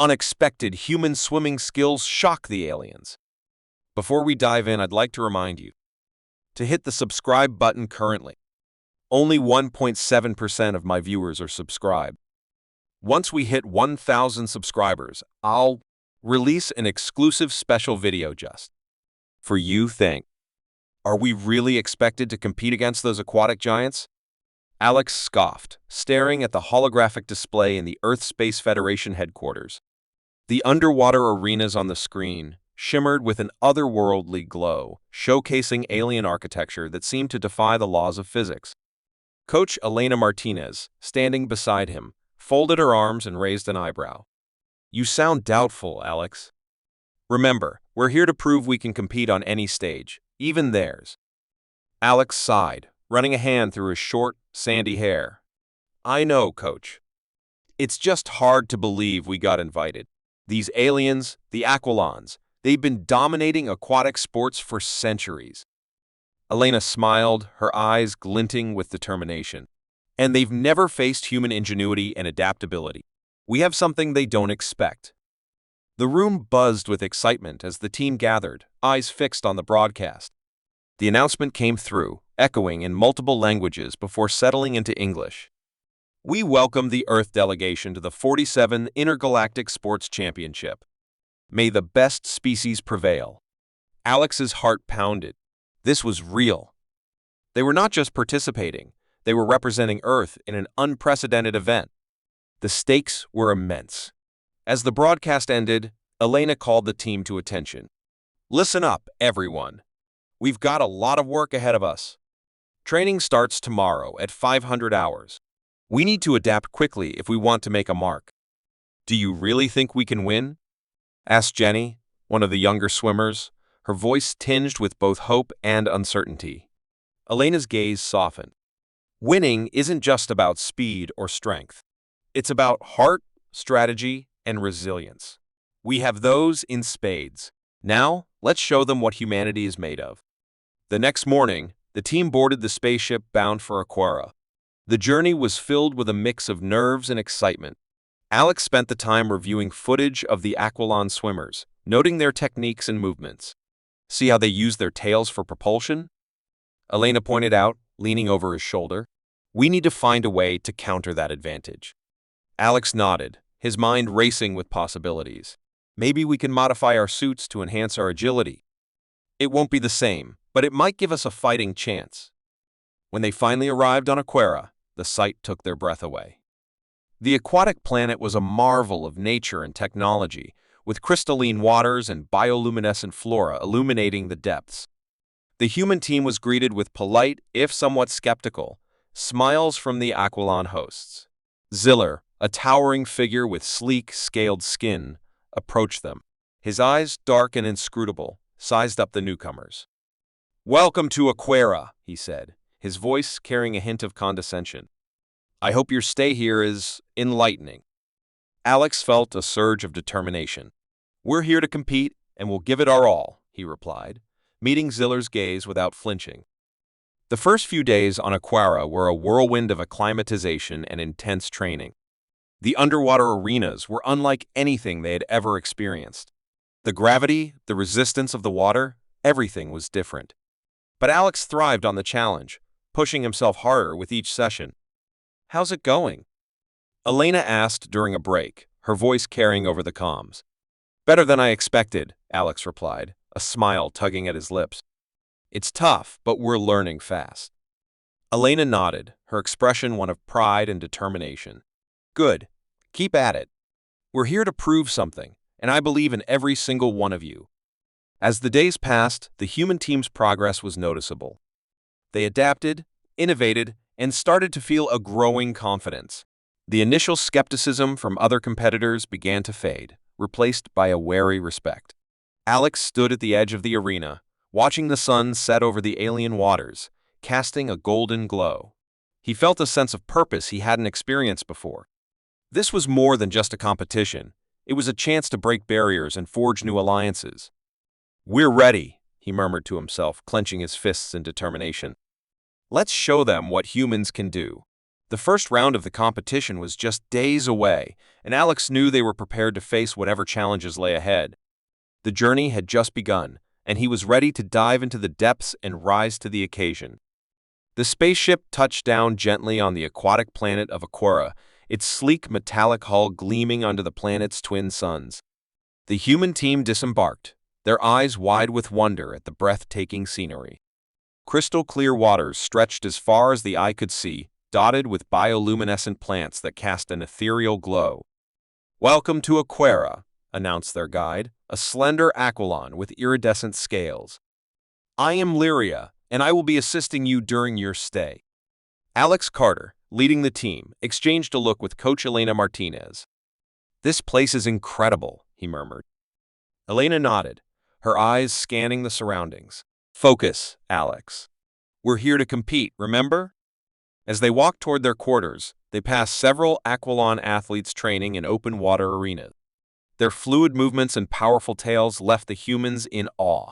Unexpected human swimming skills shock the aliens. Before we dive in, I'd like to remind you to hit the subscribe button currently. Only 1.7% of my viewers are subscribed. Once we hit 1,000 subscribers, I'll release an exclusive special video just for you. Are we really expected to compete against those aquatic giants? Alex scoffed, staring at the holographic display in the Earth Space Federation headquarters. The underwater arenas on the screen shimmered with an otherworldly glow, showcasing alien architecture that seemed to defy the laws of physics. Coach Elena Martinez, standing beside him, folded her arms and raised an eyebrow. "You sound doubtful, Alex." "Remember, we're here to prove we can compete on any stage, even theirs." Alex sighed, running a hand through his short, sandy hair. "I know, Coach. It's just hard to believe we got invited. These aliens, the Aquilons, they've been dominating aquatic sports for centuries." Elena smiled, her eyes glinting with determination. "And they've never faced human ingenuity and adaptability. We have something they don't expect." The room buzzed with excitement as the team gathered, eyes fixed on the broadcast. The announcement came through, echoing in multiple languages before settling into English. "We welcome the Earth delegation to the 47th Intergalactic Sports Championship. May the best species prevail." Alex's heart pounded. This was real. They were not just participating, they were representing Earth in an unprecedented event. The stakes were immense. As the broadcast ended, Elena called the team to attention. "Listen up, everyone. We've got a lot of work ahead of us. Training starts tomorrow at 500 hours. We need to adapt quickly if we want to make a mark." "Do you really think we can win?" asked Jenny, one of the younger swimmers, her voice tinged with both hope and uncertainty. Elena's gaze softened. "Winning isn't just about speed or strength. It's about heart, strategy, and resilience. We have those in spades. Now, let's show them what humanity is made of." The next morning, the team boarded the spaceship bound for Aquera. The journey was filled with a mix of nerves and excitement. Alex spent the time reviewing footage of the Aquilon swimmers, noting their techniques and movements. "See how they use their tails for propulsion?" Elena pointed out, leaning over his shoulder. "We need to find a way to counter that advantage." Alex nodded, his mind racing with possibilities. "Maybe we can modify our suits to enhance our agility. It won't be the same, but it might give us a fighting chance." When they finally arrived on Aquera, the sight took their breath away. The aquatic planet was a marvel of nature and technology, with crystalline waters and bioluminescent flora illuminating the depths. The human team was greeted with polite, if somewhat skeptical, smiles from the Aquilon hosts. Ziller, a towering figure with sleek, scaled skin, approached them. His eyes, dark and inscrutable, sized up the newcomers. "Welcome to Aquera," he said, his voice carrying a hint of condescension. "I hope your stay here is enlightening." Alex felt a surge of determination. "We're here to compete, and we'll give it our all," he replied, meeting Ziller's gaze without flinching. The first few days on Aquera were a whirlwind of acclimatization and intense training. The underwater arenas were unlike anything they had ever experienced. The gravity, the resistance of the water, everything was different. But Alex thrived on the challenge, pushing himself harder with each session. "How's it going?" Elena asked during a break, her voice carrying over the comms. "Better than I expected," Alex replied, a smile tugging at his lips. "It's tough, but we're learning fast." Elena nodded, her expression one of pride and determination. "Good. Keep at it. We're here to prove something, and I believe in every single one of you." As the days passed, the human team's progress was noticeable. They adapted, innovated, and started to feel a growing confidence. The initial skepticism from other competitors began to fade, replaced by a wary respect. Alex stood at the edge of the arena, watching the sun set over the alien waters, casting a golden glow. He felt a sense of purpose he hadn't experienced before. This was more than just a competition. It was a chance to break barriers and forge new alliances. "We're ready," he murmured to himself, clenching his fists in determination. "Let's show them what humans can do." The first round of the competition was just days away, and Alex knew they were prepared to face whatever challenges lay ahead. The journey had just begun, and he was ready to dive into the depths and rise to the occasion. The spaceship touched down gently on the aquatic planet of Aquera, its sleek metallic hull gleaming under the planet's twin suns. The human team disembarked, their eyes wide with wonder at the breathtaking scenery. Crystal-clear waters stretched as far as the eye could see, dotted with bioluminescent plants that cast an ethereal glow. "Welcome to Aquera," announced their guide, a slender aquilon with iridescent scales. "I am Lyria, and I will be assisting you during your stay." Alex Carter, leading the team, exchanged a look with Coach Elena Martinez. "This place is incredible," he murmured. Elena nodded, her eyes scanning the surroundings. "Focus, Alex. We're here to compete, remember?" As they walked toward their quarters, they passed several Aquilon athletes training in open water arenas. Their fluid movements and powerful tails left the humans in awe.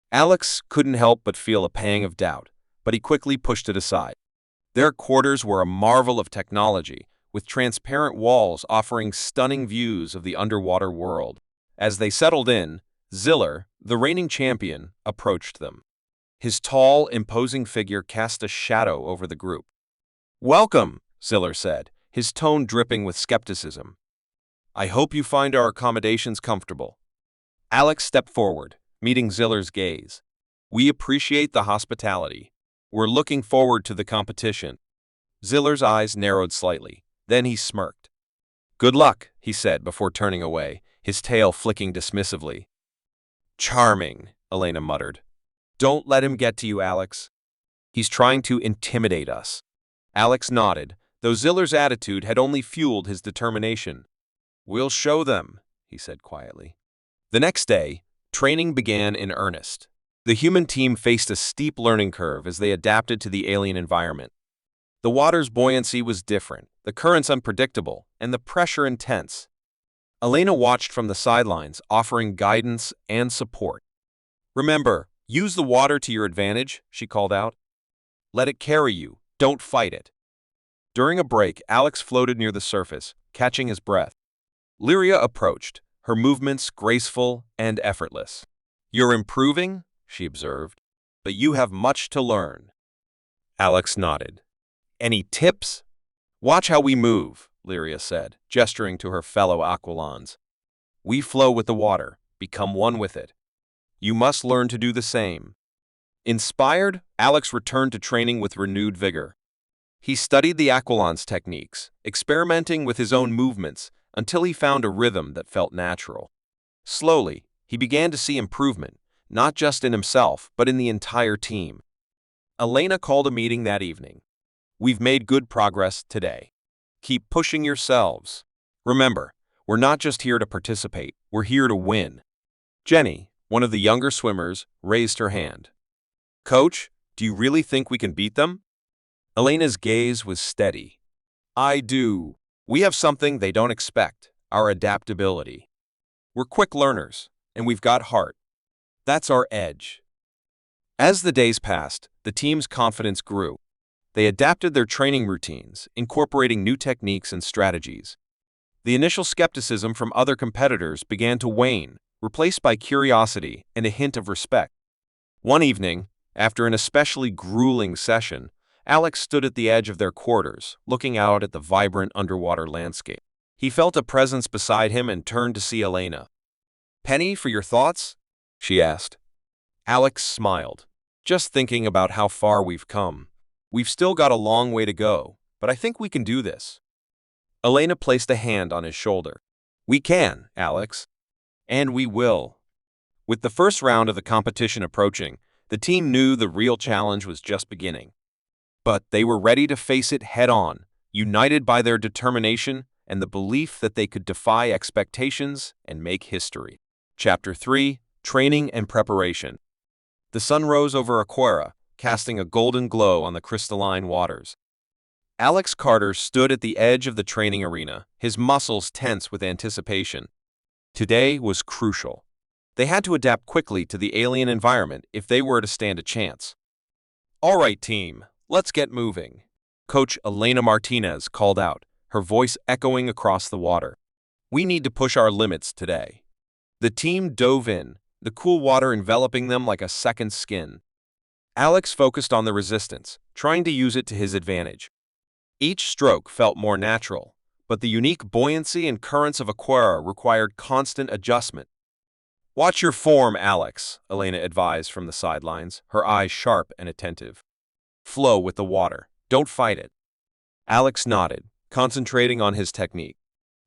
Alex couldn't help but feel a pang of doubt, but he quickly pushed it aside. Their quarters were a marvel of technology, with transparent walls offering stunning views of the underwater world. As they settled in, Ziller, the reigning champion, approached them. His tall, imposing figure cast a shadow over the group. "Welcome," Ziller said, his tone dripping with skepticism. "I hope you find our accommodations comfortable." Alex stepped forward, meeting Ziller's gaze. "We appreciate the hospitality. We're looking forward to the competition." Ziller's eyes narrowed slightly. Then he smirked. "Good luck," he said before turning away, his tail flicking dismissively. "Charming," Elena muttered. "Don't let him get to you, Alex. He's trying to intimidate us." Alex nodded, though Ziller's attitude had only fueled his determination. "We'll show them," he said quietly. The next day, training began in earnest. The human team faced a steep learning curve as they adapted to the alien environment. The water's buoyancy was different, the currents unpredictable, and the pressure intense. Elena watched from the sidelines, offering guidance and support. "Remember, use the water to your advantage," she called out. "Let it carry you. Don't fight it." During a break, Alex floated near the surface, catching his breath. Lyria approached, her movements graceful and effortless. "You're improving," she observed, "but you have much to learn." Alex nodded. "Any tips?" "Watch how we move," Lyria said, gesturing to her fellow Aquilons. "We flow with the water, become one with it. You must learn to do the same." Inspired, Alex returned to training with renewed vigor. He studied the Aquilon's techniques, experimenting with his own movements until he found a rhythm that felt natural. Slowly, he began to see improvement, not just in himself, but in the entire team. Elena called a meeting that evening. "We've made good progress today. Keep pushing yourselves. Remember, we're not just here to participate, we're here to win." Jenny, one of the younger swimmers, raised her hand. "Coach, do you really think we can beat them?" Elena's gaze was steady. "I do. We have something they don't expect, our adaptability. We're quick learners, and we've got heart. That's our edge." As the days passed, the team's confidence grew. They adapted their training routines, incorporating new techniques and strategies. The initial skepticism from other competitors began to wane, replaced by curiosity and a hint of respect. One evening, after an especially grueling session, Alex stood at the edge of their quarters, looking out at the vibrant underwater landscape. He felt a presence beside him and turned to see Elena. "Penny, for your thoughts?" she asked. Alex smiled. "Just thinking about how far we've come. We've still got a long way to go, but I think we can do this." Elena placed a hand on his shoulder. "We can, Alex. And we will." With the first round of the competition approaching, the team knew the real challenge was just beginning. But they were ready to face it head-on, united by their determination and the belief that they could defy expectations and make history. Chapter 3: Training and Preparation. The sun rose over Aquera, casting a golden glow on the crystalline waters. Alex Carter stood at the edge of the training arena, his muscles tense with anticipation. Today was crucial. They had to adapt quickly to the alien environment if they were to stand a chance. "All right, team, let's get moving." Coach Elena Martinez called out, her voice echoing across the water. We need to push our limits today. The team dove in, the cool water enveloping them like a second skin. Alex focused on the resistance, trying to use it to his advantage. Each stroke felt more natural, but the unique buoyancy and currents of Aquera required constant adjustment. Watch your form, Alex, Elena advised from the sidelines, her eyes sharp and attentive. Flow with the water. Don't fight it. Alex nodded, concentrating on his technique.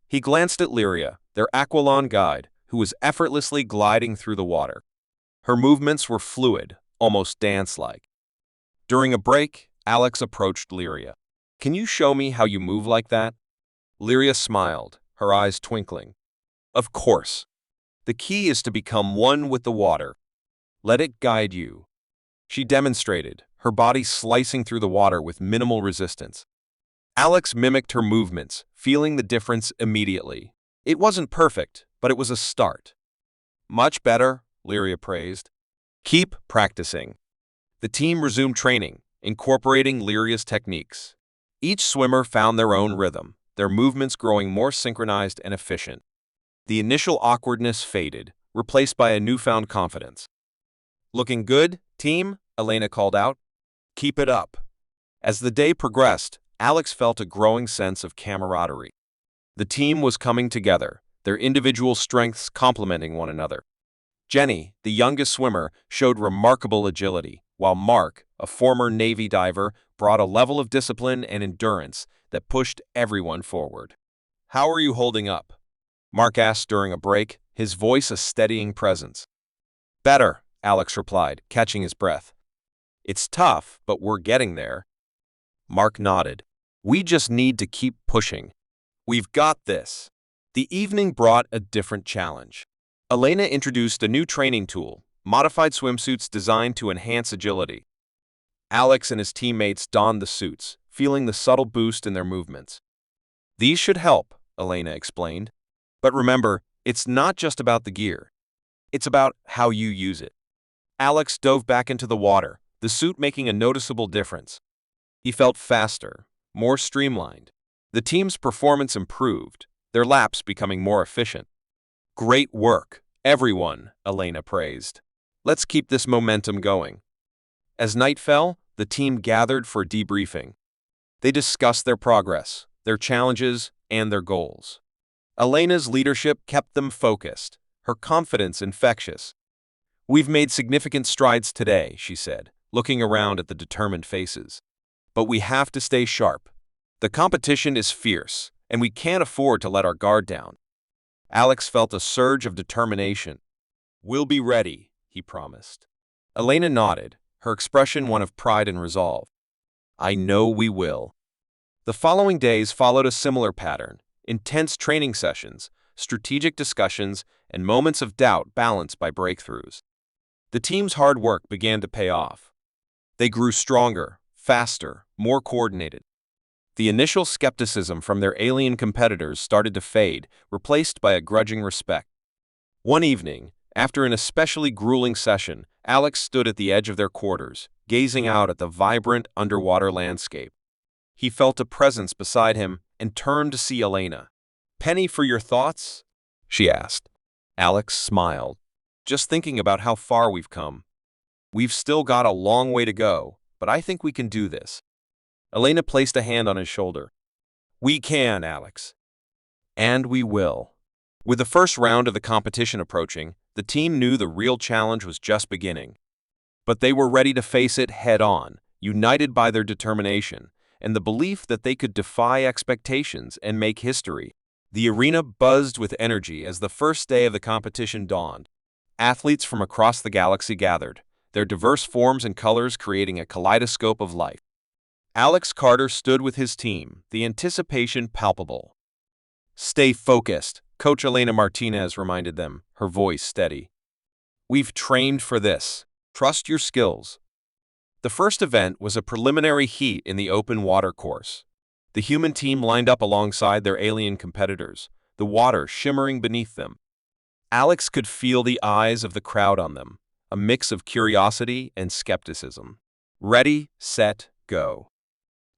He glanced at Lyria, their aqualon guide, who was effortlessly gliding through the water. Her movements were fluid, almost dance-like. During a break, Alex approached Lyria. Can you show me how you move like that? Lyria smiled, her eyes twinkling. Of course. The key is to become one with the water. Let it guide you. She demonstrated, her body slicing through the water with minimal resistance. Alex mimicked her movements, feeling the difference immediately. It wasn't perfect, but it was a start. Much better, Lyria praised. Keep practicing. The team resumed training, incorporating Lyria's techniques. Each swimmer found their own rhythm, their movements growing more synchronized and efficient. The initial awkwardness faded, replaced by a newfound confidence. Looking good, team? Elena called out. Keep it up. As the day progressed, Alex felt a growing sense of camaraderie. The team was coming together, their individual strengths complementing one another. Jenny, the youngest swimmer, showed remarkable agility, while Mark, a former Navy diver, brought a level of discipline and endurance that pushed everyone forward. How are you holding up? Mark asked during a break, his voice a steadying presence. Better, Alex replied, catching his breath. It's tough, but we're getting there. Mark nodded. We just need to keep pushing. We've got this. The evening brought a different challenge. Elena introduced a new training tool, modified swimsuits designed to enhance agility. Alex and his teammates donned the suits, feeling the subtle boost in their movements. These should help, Elena explained. But remember, it's not just about the gear. It's about how you use it. Alex dove back into the water, the suit making a noticeable difference. He felt faster, more streamlined. The team's performance improved, their laps becoming more efficient. Great work, everyone, Elena praised. Let's keep this momentum going. As night fell, the team gathered for debriefing. They discussed their progress, their challenges, and their goals. Elena's leadership kept them focused, her confidence infectious. We've made significant strides today, she said, looking around at the determined faces. But we have to stay sharp. The competition is fierce, and we can't afford to let our guard down. Alex felt a surge of determination. We'll be ready, he promised. Elena nodded, her expression one of pride and resolve. I know we will. The following days followed a similar pattern, intense training sessions, strategic discussions, and moments of doubt balanced by breakthroughs. The team's hard work began to pay off. They grew stronger, faster, more coordinated. The initial skepticism from their alien competitors started to fade, replaced by a grudging respect. One evening, after an especially grueling session, Alex stood at the edge of their quarters, gazing out at the vibrant underwater landscape. He felt a presence beside him and turned to see Elena. Penny for your thoughts? She asked. Alex smiled. Just thinking about how far we've come. We've still got a long way to go, but I think we can do this. Elena placed a hand on his shoulder. We can, Alex. And we will. With the first round of the competition approaching, the team knew the real challenge was just beginning. But they were ready to face it head-on, united by their determination and the belief that they could defy expectations and make history. The arena buzzed with energy as the first day of the competition dawned. Athletes from across the galaxy gathered, their diverse forms and colors creating a kaleidoscope of life. Alex Carter stood with his team, the anticipation palpable. Stay focused, Coach Elena Martinez reminded them, her voice steady. We've trained for this. Trust your skills. The first event was a preliminary heat in the open water course. The human team lined up alongside their alien competitors, the water shimmering beneath them. Alex could feel the eyes of the crowd on them, a mix of curiosity and skepticism. Ready, set, go.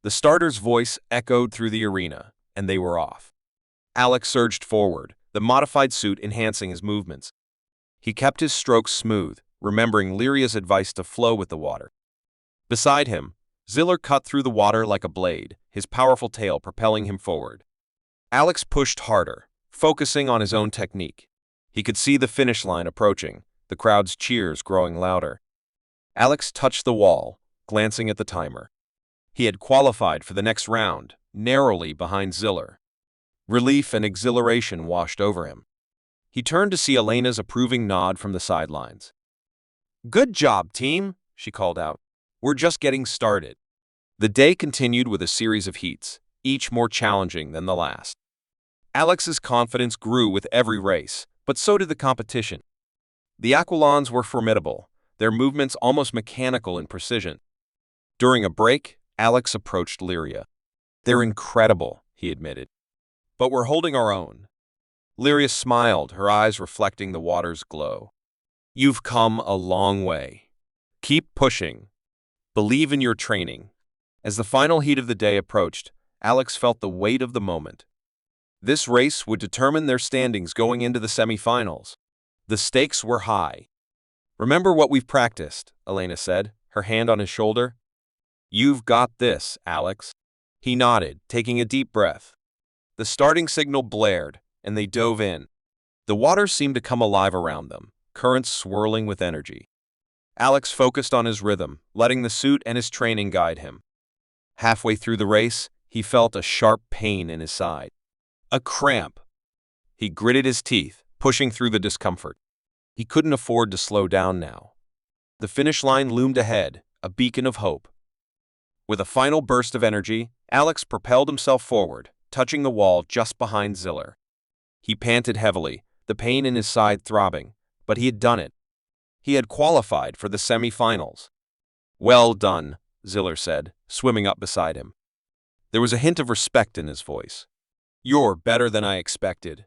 The starter's voice echoed through the arena, and they were off. Alex surged forward, the modified suit enhancing his movements. He kept his strokes smooth, remembering Lyria's advice to flow with the water. Beside him, Ziller cut through the water like a blade, his powerful tail propelling him forward. Alex pushed harder, focusing on his own technique. He could see the finish line approaching, the crowd's cheers growing louder. Alex touched the wall, glancing at the timer. He had qualified for the next round, narrowly behind Ziller. Relief and exhilaration washed over him. He turned to see Elena's approving nod from the sidelines. "Good job, team," she called out. "We're just getting started." The day continued with a series of heats, each more challenging than the last. Alex's confidence grew with every race, but so did the competition. The Aquilons were formidable, their movements almost mechanical in precision. During a break, Alex approached Lyria. "They're incredible," he admitted. "But we're holding our own." Lyria smiled, her eyes reflecting the water's glow. "You've come a long way. Keep pushing. Believe in your training." As the final heat of the day approached, Alex felt the weight of the moment. This race would determine their standings going into the semifinals. The stakes were high. "Remember what we've practiced," Elena said, her hand on his shoulder. "You've got this, Alex." He nodded, taking a deep breath. The starting signal blared, and they dove in. The water seemed to come alive around them, currents swirling with energy. Alex focused on his rhythm, letting the suit and his training guide him. Halfway through the race, he felt a sharp pain in his side. A cramp. He gritted his teeth, pushing through the discomfort. He couldn't afford to slow down now. The finish line loomed ahead, a beacon of hope. With a final burst of energy, Alex propelled himself forward, touching the wall just behind Ziller. He panted heavily, the pain in his side throbbing, but he had done it. He had qualified for the semi-finals. "Well done," Ziller said, swimming up beside him. There was a hint of respect in his voice. "You're better than I expected."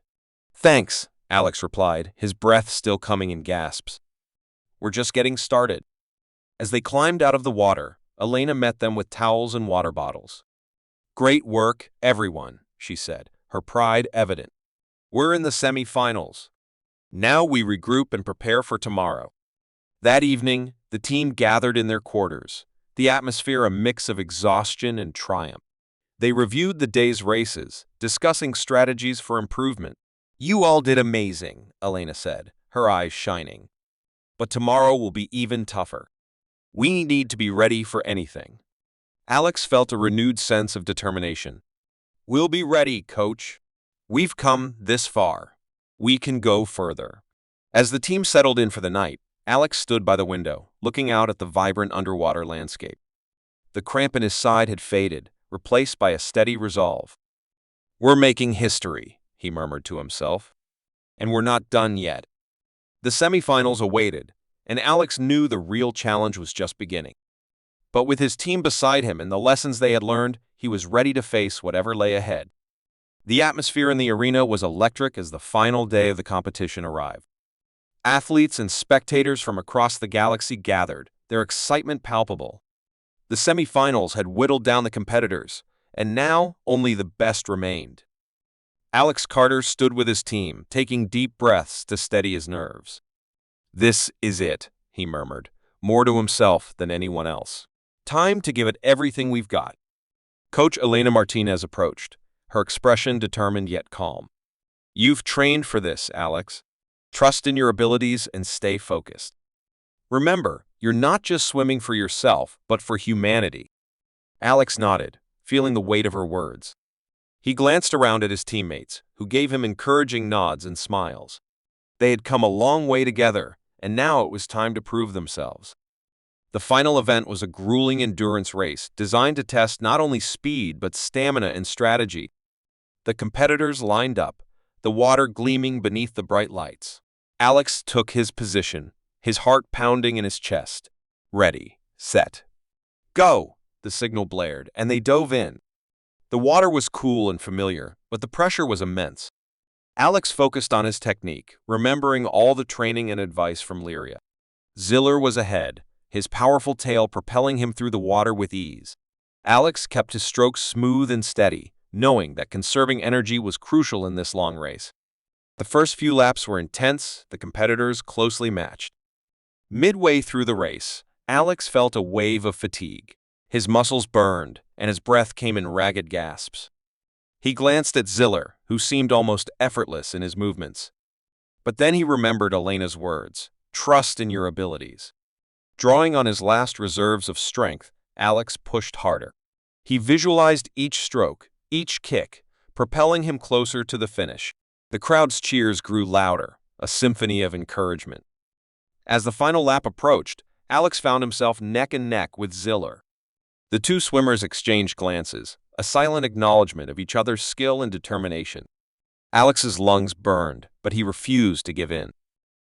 "Thanks," Alex replied, his breath still coming in gasps. "We're just getting started." As they climbed out of the water, Elena met them with towels and water bottles. "Great work, everyone," she said, her pride evident. "We're in the semi-finals. Now we regroup and prepare for tomorrow." That evening, the team gathered in their quarters, the atmosphere a mix of exhaustion and triumph. They reviewed the day's races, discussing strategies for improvement. "You all did amazing," Elena said, her eyes shining. "But tomorrow will be even tougher. We need to be ready for anything." Alex felt a renewed sense of determination. "We'll be ready, coach. We've come this far. We can go further." As the team settled in for the night, Alex stood by the window, looking out at the vibrant underwater landscape. The cramp in his side had faded, replaced by a steady resolve. "We're making history," he murmured to himself. "And we're not done yet." The semifinals awaited, and Alex knew the real challenge was just beginning. But with his team beside him and the lessons they had learned, he was ready to face whatever lay ahead. The atmosphere in the arena was electric as the final day of the competition arrived. Athletes and spectators from across the galaxy gathered, their excitement palpable. The semifinals had whittled down the competitors, and now only the best remained. Alex Carter stood with his team, taking deep breaths to steady his nerves. "This is it," he murmured, more to himself than anyone else. "Time to give it everything we've got." Coach Elena Martinez approached, her expression determined yet calm. "You've trained for this, Alex. Trust in your abilities and stay focused. Remember, you're not just swimming for yourself, but for humanity." Alex nodded, feeling the weight of her words. He glanced around at his teammates, who gave him encouraging nods and smiles. They had come a long way together, and now it was time to prove themselves. The final event was a grueling endurance race designed to test not only speed but stamina and strategy. The competitors lined up, the water gleaming beneath the bright lights. Alex took his position, his heart pounding in his chest. "Ready, set, go!" The signal blared, and they dove in. The water was cool and familiar, but the pressure was immense. Alex focused on his technique, remembering all the training and advice from Lyria. Ziller was ahead, his powerful tail propelling him through the water with ease. Alex kept his strokes smooth and steady, knowing that conserving energy was crucial in this long race. The first few laps were intense, the competitors closely matched. Midway through the race, Alex felt a wave of fatigue. His muscles burned, and his breath came in ragged gasps. He glanced at Ziller, who seemed almost effortless in his movements. But then he remembered Elena's words, "Trust in your abilities." Drawing on his last reserves of strength, Alex pushed harder. He visualized each stroke, each kick, propelling him closer to the finish. The crowd's cheers grew louder, a symphony of encouragement. As the final lap approached, Alex found himself neck and neck with Ziller. The two swimmers exchanged glances, a silent acknowledgement of each other's skill and determination. Alex's lungs burned, but he refused to give in.